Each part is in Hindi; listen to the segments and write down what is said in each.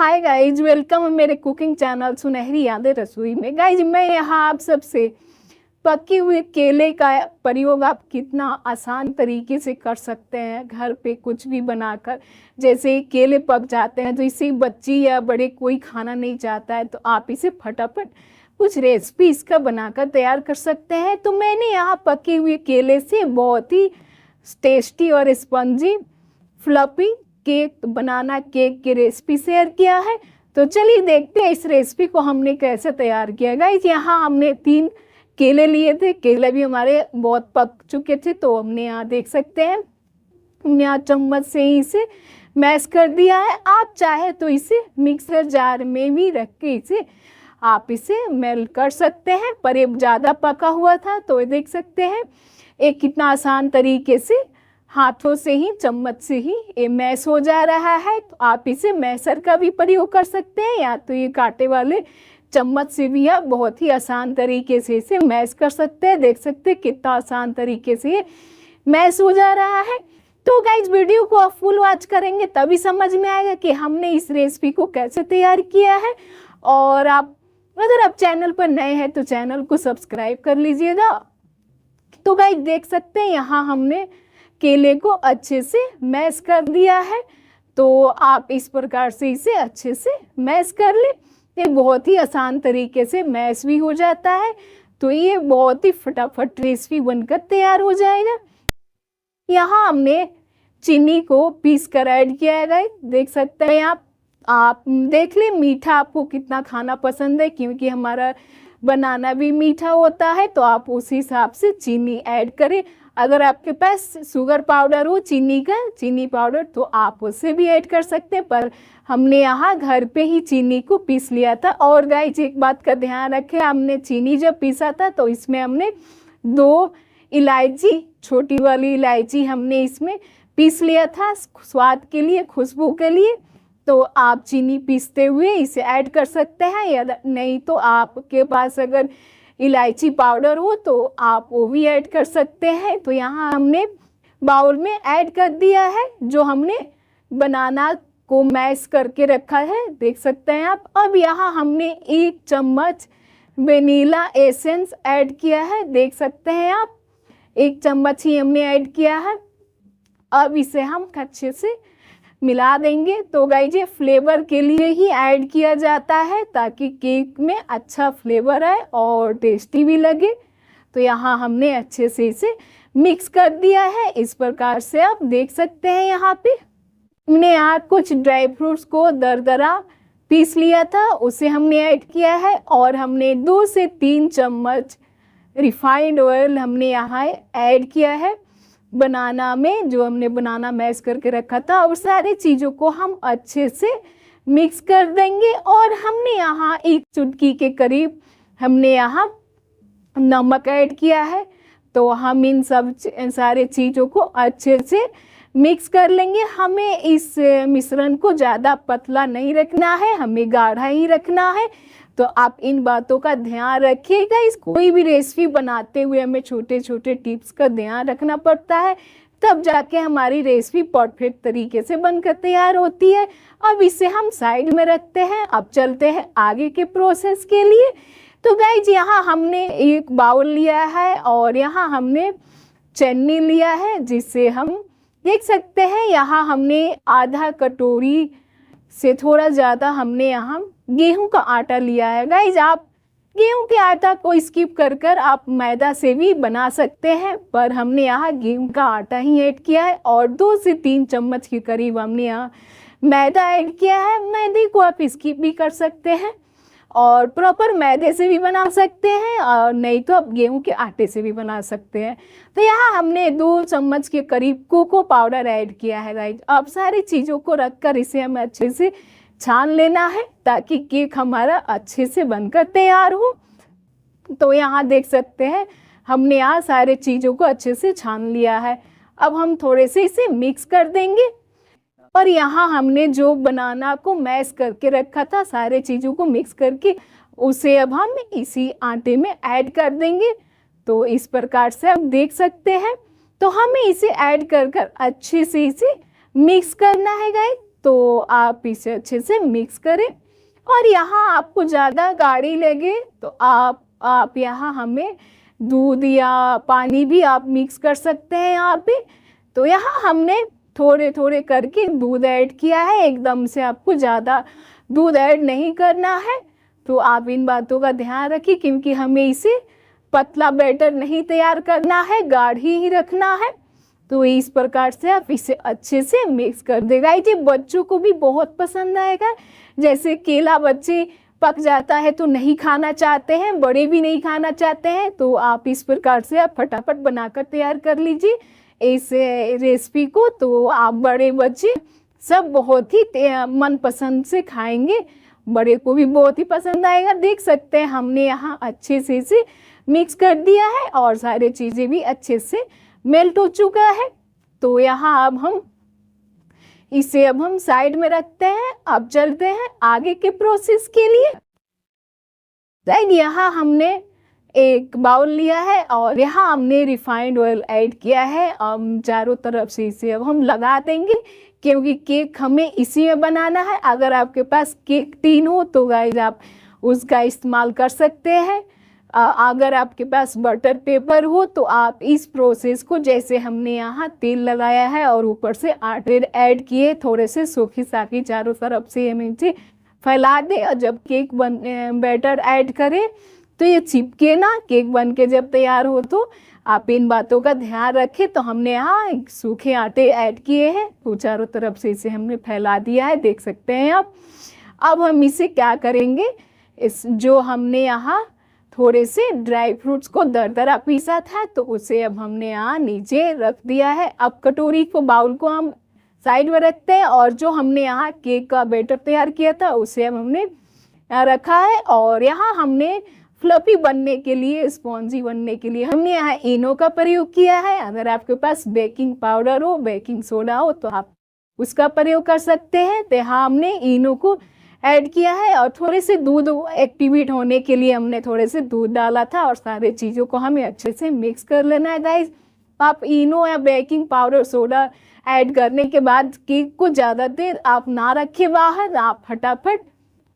हाय गाइज, वेलकम मेरे कुकिंग चैनल सुनहरी यादें रसोई में। गाइज मैं यहाँ आप सबसे पके हुए केले का प्रयोग आप कितना आसान तरीके से कर सकते हैं घर पे कुछ भी बनाकर। जैसे केले पक जाते हैं तो इसे बच्ची या बड़े कोई खाना नहीं चाहता है तो आप इसे फटाफट कुछ रेसिपी इसका बनाकर तैयार कर सकते हैं। तो मैंने यहाँ पके हुए केले से बहुत ही टेस्टी और स्पंजी फ्लफी केक बनाना केक की रेसिपी शेयर किया है। तो चलिए देखते हैं इस रेसिपी को हमने कैसे तैयार किया। गाइस यहाँ हमने 3 केले लिए थे, केले भी हमारे बहुत पक चुके थे तो हमने यहाँ देख सकते हैं हमने यहाँ चम्मच से ही इसे मैश कर दिया है। आप चाहे तो इसे मिक्सर जार में भी रख के इसे आप इसे मेल्ट कर सकते हैं, पर ये ज़्यादा पका हुआ था तो देख सकते हैं एक कितना आसान तरीके से हाथों से ही चम्मच से ही ये मैश हो जा रहा है। तो आप इसे मैशर का भी प्रयोग कर सकते हैं या तो ये कांटे वाले चम्मच से भी आप बहुत ही आसान तरीके से इसे मैश कर सकते हैं। देख सकते हैं कितना आसान तरीके से ये मैश हो जा रहा है। तो गाइज वीडियो को आप फुल वॉच करेंगे तभी समझ में आएगा कि हमने इस रेसिपी को कैसे तैयार किया है। और अगर आप चैनल पर नए हैं तो चैनल को सब्सक्राइब कर लीजिएगा। तो गाइज देख सकते हैं यहाँ हमने केले को अच्छे से मैश कर दिया है। तो आप इस प्रकार से इसे अच्छे से मैश कर ले, ये बहुत ही आसान तरीके से मैश भी हो जाता है। तो ये बहुत ही फटाफट रेसिपी बनकर तैयार हो जाएगा। यहाँ हमने चीनी को पीस कर ऐड किया है। गाइस देख सकते हैं आप देख लें मीठा आपको कितना खाना पसंद है, क्योंकि हमारा बनाना भी मीठा होता है तो आप उस हिसाब से चीनी ऐड करें। अगर आपके पास शुगर पाउडर हो चीनी पाउडर तो आप उसे भी ऐड कर सकते हैं, पर हमने यहाँ घर पे ही चीनी को पीस लिया था। और गाइस एक बात का ध्यान रखें, हमने चीनी जब पीसा था तो इसमें हमने 2 इलायची, छोटी वाली इलायची हमने इसमें पीस लिया था स्वाद के लिए, खुशबू के लिए। तो आप चीनी पीसते हुए इसे ऐड कर सकते हैं, या नहीं तो आपके पास अगर इलायची पाउडर हो तो आप वो भी ऐड कर सकते हैं। तो यहाँ हमने बाउल में ऐड कर दिया है जो हमने बनाना को मैश करके रखा है, देख सकते हैं आप। अब यहाँ हमने 1 चम्मच वेनिला एसेंस ऐड किया है, देख सकते हैं आप 1 चम्मच ही हमने ऐड किया है। अब इसे हम अच्छे से मिला देंगे। तो गाइस ये फ्लेवर के लिए ही ऐड किया जाता है ताकि केक में अच्छा फ्लेवर आए और टेस्टी भी लगे। तो यहाँ हमने अच्छे से इसे मिक्स कर दिया है। इस प्रकार से आप देख सकते हैं यहाँ पे हमने यहाँ कुछ ड्राई फ्रूट्स को दरदरा पीस लिया था, उसे हमने ऐड किया है। और हमने 2 से 3 चम्मच रिफाइंड ऑयल हमने यहाँ ऐड किया है बनाना में, जो हमने बनाना मैश करके रखा था। और सारी चीज़ों को हम अच्छे से मिक्स कर देंगे। और हमने यहाँ 1 चुटकी के करीब हमने यहाँ नमक ऐड किया है। तो हम इन सब सारे चीज़ों को अच्छे से मिक्स कर लेंगे। हमें इस मिश्रण को ज़्यादा पतला नहीं रखना है, हमें गाढ़ा ही रखना है। तो आप इन बातों का ध्यान रखिएगा। इस कोई भी रेसिपी बनाते हुए हमें छोटे छोटे टिप्स का ध्यान रखना पड़ता है, तब जाके हमारी रेसिपी परफेक्ट तरीके से बनकर तैयार होती है। अब इसे हम साइड में रखते हैं। अब चलते हैं आगे के प्रोसेस के लिए। तो गाइज यहाँ हमने 1 बाउल लिया है और यहाँ हमने चन्नी लिया है, जिससे हम देख सकते हैं यहाँ हमने आधा कटोरी से थोड़ा ज़्यादा हमने यहाँ गेहूं का आटा लिया है। गाइज आप गेहूं के आटा को स्किप कर आप मैदा से भी बना सकते हैं, पर हमने यहाँ गेहूं का आटा ही ऐड किया है। और 2 से 3 चम्मच के करीब हमने यहाँ मैदा ऐड किया है। मैदे को आप स्किप भी कर सकते हैं और प्रॉपर मैदे से भी बना सकते हैं, और नहीं तो आप गेहूं के आटे से भी बना सकते हैं। तो यहाँ हमने 2 चम्मच के करीब कोको पाउडर ऐड किया है। गाइज अब सारी चीज़ों को रखकर इसे हमें अच्छे से छान लेना है ताकि केक हमारा अच्छे से बनकर तैयार हो। तो यहाँ देख सकते हैं हमने यहाँ सारे चीज़ों को अच्छे से छान लिया है। अब हम थोड़े से इसे मिक्स कर देंगे। और यहाँ हमने जो बनाना को मैश करके रखा था, सारे चीज़ों को मिक्स करके उसे अब हम इसी आटे में ऐड कर देंगे। तो इस प्रकार से आप देख सकते हैं। तो हमें इसे ऐड कर अच्छे से इसे मिक्स करना है गाइस। तो आप इसे अच्छे से मिक्स करें। और यहाँ आपको ज़्यादा गाढ़ी लगे तो आप यहाँ हमें दूध या पानी भी आप मिक्स कर सकते हैं यहाँ पे। तो यहाँ हमने थोड़े थोड़े करके दूध ऐड किया है, एकदम से आपको ज़्यादा दूध ऐड नहीं करना है। तो आप इन बातों का ध्यान रखिए, क्योंकि हमें इसे पतला बैटर नहीं तैयार करना है, गाढ़ी ही रखना है। तो इस प्रकार से आप इसे अच्छे से मिक्स कर देगा। ये बच्चों को भी बहुत पसंद आएगा। जैसे केला बच्चे पक जाता है तो नहीं खाना चाहते हैं, बड़े भी नहीं खाना चाहते हैं, तो आप इस प्रकार से आप फटाफट बनाकर तैयार कर लीजिए इस रेसिपी को। तो आप बड़े बच्चे सब बहुत ही मनपसंद से खाएंगे, बड़े को भी बहुत ही पसंद आएगा। देख सकते हैं हमने यहाँ अच्छे से इसे मिक्स कर दिया है और सारी चीज़ें भी अच्छे से मेल्ट हो चुका है। तो यहाँ अब हम साइड में रखते हैं। अब चलते हैं आगे के प्रोसेस के लिए। राइट, यहाँ हमने एक बाउल लिया है और यहाँ हमने रिफाइंड ऑयल ऐड किया है। अब चारों तरफ से इसे अब हम लगा देंगे, क्योंकि केक हमें इसी में बनाना है। अगर आपके पास केक टीन हो तो गाइस आप उसका इस्तेमाल कर सकते हैं। अगर आपके पास बटर पेपर हो तो आप इस प्रोसेस को, जैसे हमने यहाँ तेल लगाया है और ऊपर से आटे ऐड किए, थोड़े से सूखी साखी चारों तरफ से हम इसे फैला दें। और जब केक बैटर ऐड करें तो ये चिपके ना, केक बन के जब तैयार हो तो आप इन बातों का ध्यान रखें। तो हमने यहाँ सूखे आटे ऐड किए हैं, तो चारों तरफ से इसे हमने फैला दिया है, देख सकते हैं आप। अब हम इसे क्या करेंगे, इस जो हमने यहाँ थोड़े से ड्राई फ्रूट्स को दरदरा पीसा था तो उसे अब हमने यहाँ नीचे रख दिया है। अब कटोरी को, बाउल को हम साइड में रखते हैं और जो हमने यहाँ केक का बैटर तैयार किया था उसे अब हमने रखा है। और यहाँ हमने फ्लफी बनने के लिए, स्पॉन्जी बनने के लिए हमने यहाँ इनो का प्रयोग किया है। अगर आपके पास बेकिंग पाउडर हो, बेकिंग सोडा हो तो आप उसका प्रयोग कर सकते हैं। तो यहाँ हमने इनो को ऐड किया है और थोड़े से दूध एक्टिवेट होने के लिए हमने थोड़े से दूध डाला था और सारे चीज़ों को हमें अच्छे से मिक्स कर लेना है गाइस। आप इनो या बेकिंग पाउडर, सोडा ऐड करने के बाद केक को ज़्यादा देर आप ना रखें बाहर, आप फटाफट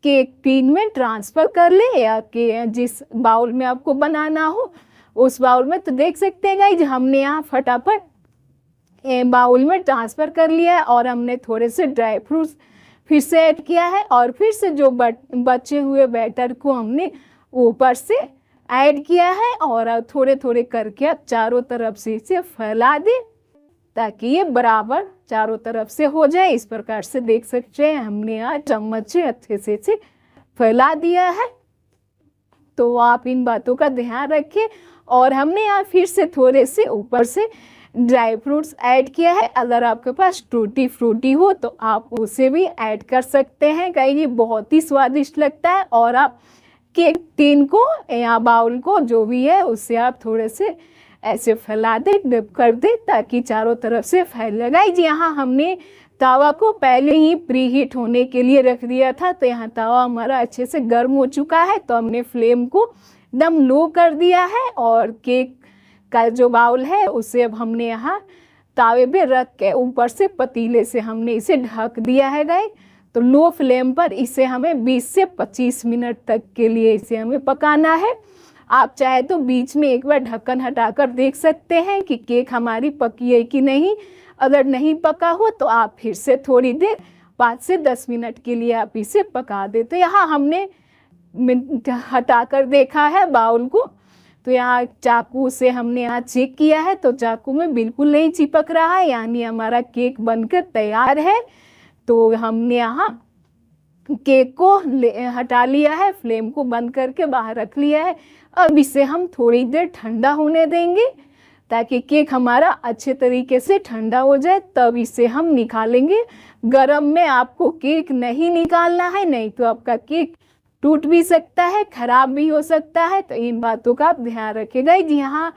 केक टीन में ट्रांसफ़र कर ले, या कि जिस बाउल में आपको बनाना हो उस बाउल में। तो देख सकते हैं गाइस हमने यहाँ फटाफट बाउल में ट्रांसफ़र कर लिया है और हमने थोड़े से ड्राई फ्रूट्स फिर से ऐड किया है और फिर से जो बचे हुए बैटर को हमने ऊपर से ऐड किया है और थोड़े थोड़े करके आप चारों तरफ से इसे फैला दें ताकि ये बराबर चारों तरफ से हो जाए। इस प्रकार से देख सकते हैं हमने यहाँ चम्मच से अच्छे से इसे फैला दिया है। तो आप इन बातों का ध्यान रखें। और हमने यहाँ फिर से थोड़े से ऊपर से ड्राई फ्रूट्स ऐड किया है। अगर आपके पास टूटी फ्रूटी हो तो आप उसे भी ऐड कर सकते हैं, कहीं ये बहुत ही स्वादिष्ट लगता है। और आप केक टिन को या बाउल को जो भी है उससे आप थोड़े से ऐसे फैला दे, डिप कर दे ताकि चारों तरफ से फैल जाए। गाइस यहाँ हमने तावा को पहले ही प्री हीट होने के लिए रख दिया था, तो यहाँ तावा हमारा अच्छे से गर्म हो चुका है। तो हमने फ्लेम को एकदम लो कर दिया है और केक का जो बाउल है उसे अब हमने यहाँ तावे पे रख के ऊपर से पतीले से हमने इसे ढक दिया है गाइस। तो लो फ्लेम पर इसे हमें 20 से 25 मिनट तक के लिए इसे हमें पकाना है। आप चाहे तो बीच में एक बार ढक्कन हटाकर देख सकते हैं कि केक हमारी पकी है कि नहीं। अगर नहीं पका हो तो आप फिर से थोड़ी देर 5 से 10 मिनट के लिए आप इसे पका दें। तो यहाँ हमने हटाकर देखा है बाउल को, तो यहाँ चाकू से हमने यहाँ चेक किया है तो चाकू में बिल्कुल नहीं चिपक रहा है, यानी हमारा केक बनकर तैयार है। तो हमने यहाँ केक को हटा लिया है, फ्लेम को बंद करके बाहर रख लिया है। अब इसे हम थोड़ी देर ठंडा होने देंगे ताकि केक हमारा अच्छे तरीके से ठंडा हो जाए, तब इसे हम निकालेंगे। गरम में आपको केक नहीं निकालना है, नहीं तो आपका केक टूट भी सकता है, खराब भी हो सकता है। तो इन बातों का आप ध्यान रखिएगा। यहाँ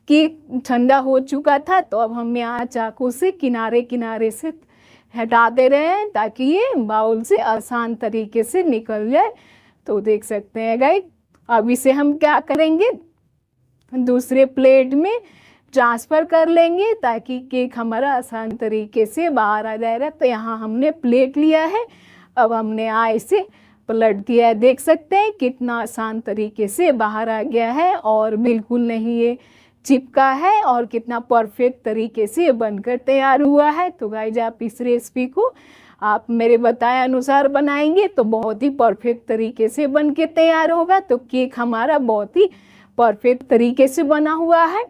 केक ठंडा हो चुका था तो अब हम यहाँ चाकू से किनारे किनारे से हटा दे रहे हैं ताकि ये बाउल से आसान तरीके से निकल जाए। तो देख सकते हैं गाइस। अब इसे हम क्या करेंगे, दूसरे प्लेट में ट्रांसफ़र कर लेंगे ताकि केक हमारा आसान तरीके से बाहर आ जाएगा। तो यहाँ हमने प्लेट लिया है, अब हमने इसे पलट दिया है। देख सकते हैं कितना आसान तरीके से बाहर आ गया है और बिल्कुल नहीं ये चिपका है और कितना परफेक्ट तरीके से बनकर तैयार हुआ है। तो गाइज आप इस रेसिपी को आप मेरे बताए अनुसार बनाएंगे तो बहुत ही परफेक्ट तरीके से बन के तैयार होगा। तो केक हमारा बहुत ही परफेक्ट तरीके से बना हुआ है।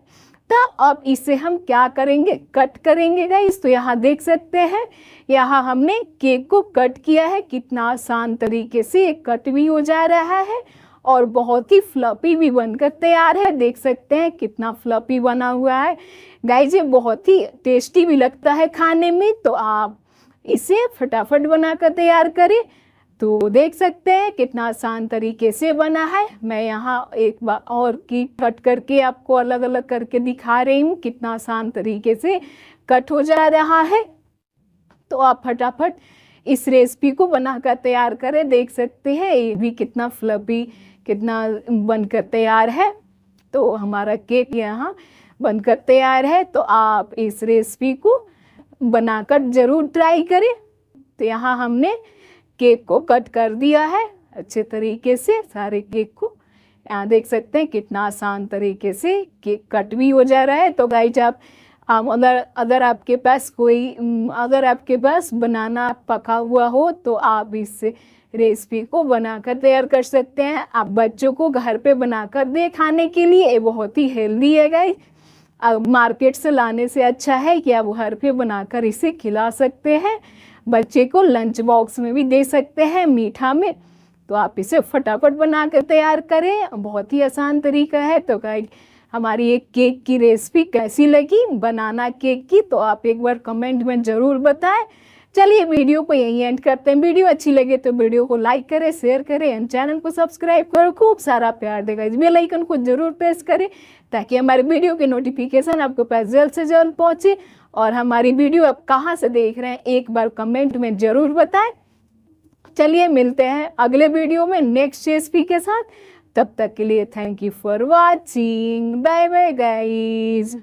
तो अब इसे हम क्या करेंगे, कट करेंगे गाइस। तो यहाँ देख सकते हैं यहाँ हमने केक को कट किया है, कितना आसान तरीके से कट भी हो जा रहा है और बहुत ही फ्लफी भी बनकर तैयार है। देख सकते हैं कितना फ्लफी बना हुआ है गाइस, ये बहुत ही टेस्टी भी लगता है खाने में। तो आप इसे फटाफट बनाकर तैयार करें। तो देख सकते हैं कितना आसान तरीके से बना है। मैं यहाँ एक बार और की कट करके आपको अलग अलग करके दिखा रही हूँ, कितना आसान तरीके से कट हो जा रहा है। तो आप फटाफट इस रेसिपी को बनाकर तैयार करें। देख सकते हैं ये भी कितना फ्लफी, कितना बनकर तैयार है। तो हमारा केक यहाँ बनकर तैयार है। तो आप इस रेसिपी को बनाकर ज़रूर ट्राई करें। तो यहाँ हमने केक को कट कर दिया है अच्छे तरीके से, सारे केक को। यहाँ देख सकते हैं कितना आसान तरीके से केक कट भी हो जा रहा है। तो गाइज आप अगर आपके पास बनाना पका हुआ हो तो आप इस रेसिपी को बनाकर तैयार कर सकते हैं। आप बच्चों को घर पे बनाकर दे खाने के लिए, ये बहुत ही हेल्दी है गाइज। मार्केट से लाने से अच्छा है कि आप घर पे बनाकर इसे खिला सकते हैं। बच्चे को लंच बॉक्स में भी दे सकते हैं मीठा में। तो आप इसे फटाफट बनाकर तैयार करें, बहुत ही आसान तरीका है। तो गाइस हमारी एक केक की रेसिपी कैसी लगी, बनाना केक की, तो आप एक बार कमेंट में ज़रूर बताएं। चलिए वीडियो को यहीं एंड करते हैं। वीडियो अच्छी लगे तो वीडियो को लाइक करें, शेयर करें एंड चैनल को सब्सक्राइब करो। खूब सारा प्यार देगा, इस बेल आइकन को जरूर प्रेस करें ताकि हमारे वीडियो के नोटिफिकेशन आपके पास जल्द से जल्द पहुँचे। और हमारी वीडियो आप कहाँ से देख रहे हैं एक बार कमेंट में ज़रूर बताएं। चलिए मिलते हैं अगले वीडियो में नेक्स्ट रेसिपी के साथ। तब तक के लिए thank you for watching. Bye bye guys.